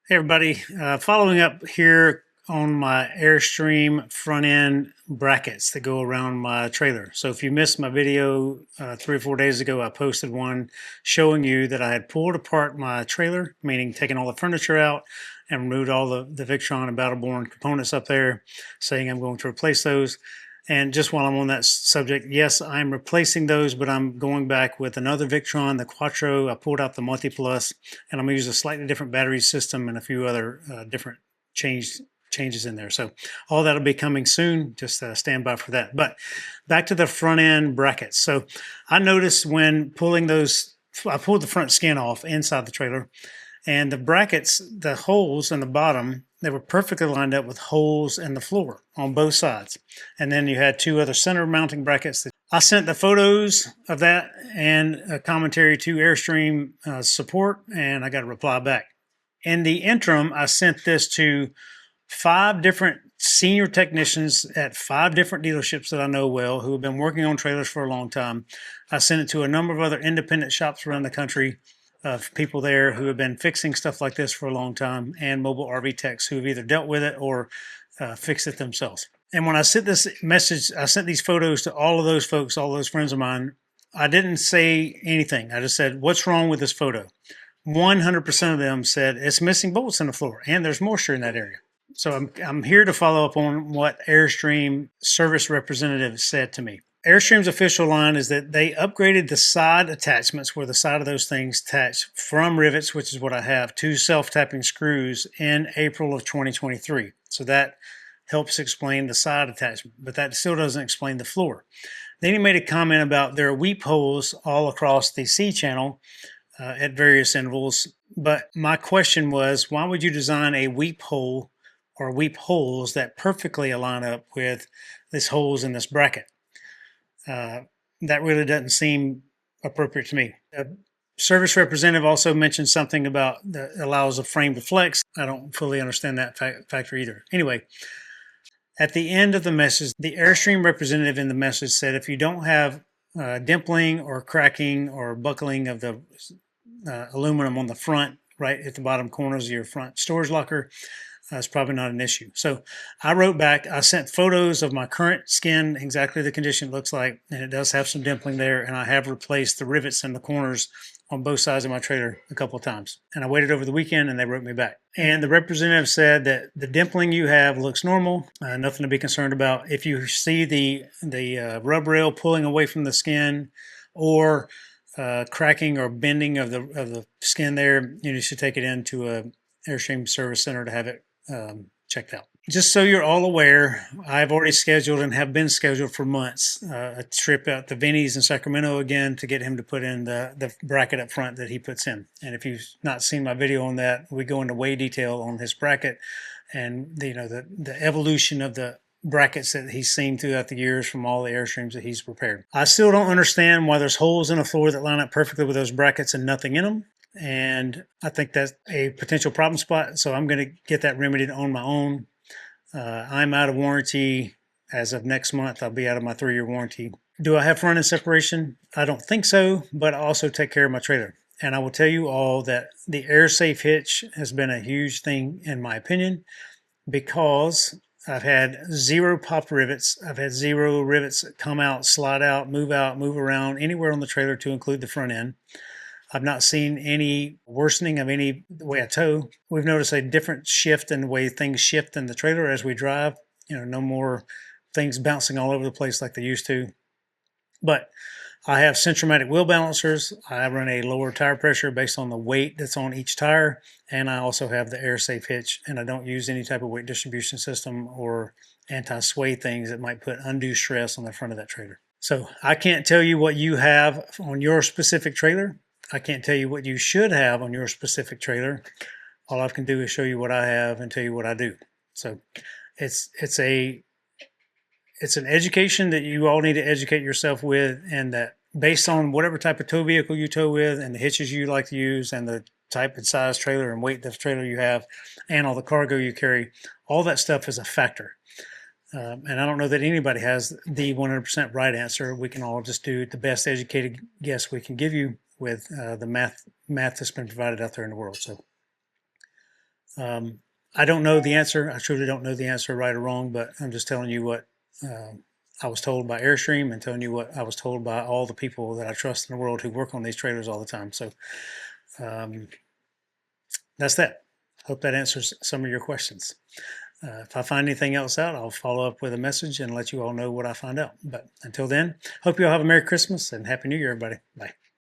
Hey everybody, following up here on my Airstream front end brackets that go around my trailer. So if you missed my video 3 or 4 days ago, I posted one showing you that I had pulled apart my trailer, meaning taken all the furniture out and removed all the Victron and Battleborn components up there, saying I'm going to replace those. And just while I'm on that subject, yes, I'm replacing those, but I'm going back with another Victron, the Quattro. I pulled out the Multi Plus, and I'm going to use a slightly different battery system and a few other different changes in there. So all that'll be coming soon. Just stand by for that. But back to the front end brackets. So I noticed when pulling those, I pulled the front skin off inside the trailer, and the brackets, the holes in the bottom, they were perfectly lined up with holes in the floor on both sides. And then you had two other center mounting brackets. I sent the photos of that and a commentary to Airstream Support, and I got a reply back. In the interim, I sent this to 5 different senior technicians at 5 different dealerships that I know well who have been working on trailers for a long time. I sent it to a number of other independent shops around the country of people there who have been fixing stuff like this for a long time, and mobile RV techs who have either dealt with it or fixed it themselves. And when I sent this message, I sent these photos to all of those folks, all those friends of mine. I didn't say anything. I just said, "What's wrong with this photo?" 100% of them said it's missing bolts in the floor and there's moisture in that area. So I'm here to follow up on what Airstream service representative said to me. Airstream's official line is that they upgraded the side attachments where the side of those things attach from rivets, which is what I have, to self-tapping screws in April of 2023. So that helps explain the side attachment, but that still doesn't explain the floor. Then he made a comment about there are weep holes all across the C channel at various intervals. But my question was, why would you design a weep hole or weep holes that perfectly align up with these holes in this bracket? That really doesn't seem appropriate to me. The service representative also mentioned something about that allows a frame to flex. I don't fully understand that factor either. Anyway, at the end of the message, the Airstream representative in the message said if you don't have dimpling or cracking or buckling of the aluminum on the front, right at the bottom corners of your front storage locker, it's probably not an issue. So I wrote back, I sent photos of my current skin, exactly the condition it looks like, and it does have some dimpling there, and I have replaced the rivets in the corners on both sides of my trailer a couple of times. And I waited over the weekend and they wrote me back. And the representative said that the dimpling you have looks normal, nothing to be concerned about. If you see the rub rail pulling away from the skin or cracking or bending of the skin there, you should take it into a Airstream service center to have it checked out. Just so you're all aware, I've already scheduled and have been scheduled for months a trip out to Vinnie's in Sacramento again to get him to put in the bracket up front that he puts in. And if you've not seen my video on that, we go into way detail on his bracket and the evolution of the brackets that he's seen throughout the years from all the Airstreams that he's repaired. I still don't understand why there's holes in the floor that line up perfectly with those brackets and nothing in them. And I think that's a potential problem spot. So I'm going to get that remedied on my own. I'm out of warranty as of next month. I'll be out of my 3-year warranty. Do I have front end separation? I don't think so, but I also take care of my trailer. And I will tell you all that the AirSafe hitch has been a huge thing in my opinion, because I've had 0 popped rivets. I've had 0 rivets come out, slide out, move around anywhere on the trailer to include the front end. I've not seen any worsening of the way I tow. We've noticed a different shift in the way things shift in the trailer as we drive. No more things bouncing all over the place like they used to. But I have Centramatic wheel balancers. I run a lower tire pressure based on the weight that's on each tire. And I also have the AirSafe hitch. And I don't use any type of weight distribution system or anti-sway things that might put undue stress on the front of that trailer. So I can't tell you what you have on your specific trailer. I can't tell you what you should have on your specific trailer. All I can do is show you what I have and tell you what I do. So it's an education that you all need to educate yourself with, and that based on whatever type of tow vehicle you tow with and the hitches you like to use and the type and size trailer and weight of trailer you have and all the cargo you carry, all that stuff is a factor. And I don't know that anybody has the 100% right answer. We can all just do the best educated guess we can give you with the math that's been provided out there in the world. So I don't know the answer. I truly don't know the answer, right or wrong, but I'm just telling you what I was told by Airstream and telling you what I was told by all the people that I trust in the world who work on these trailers all the time. So that's that. Hope that answers some of your questions. If I find anything else out, I'll follow up with a message and let you all know what I find out. But until then, hope you all have a Merry Christmas and Happy New Year, everybody. Bye.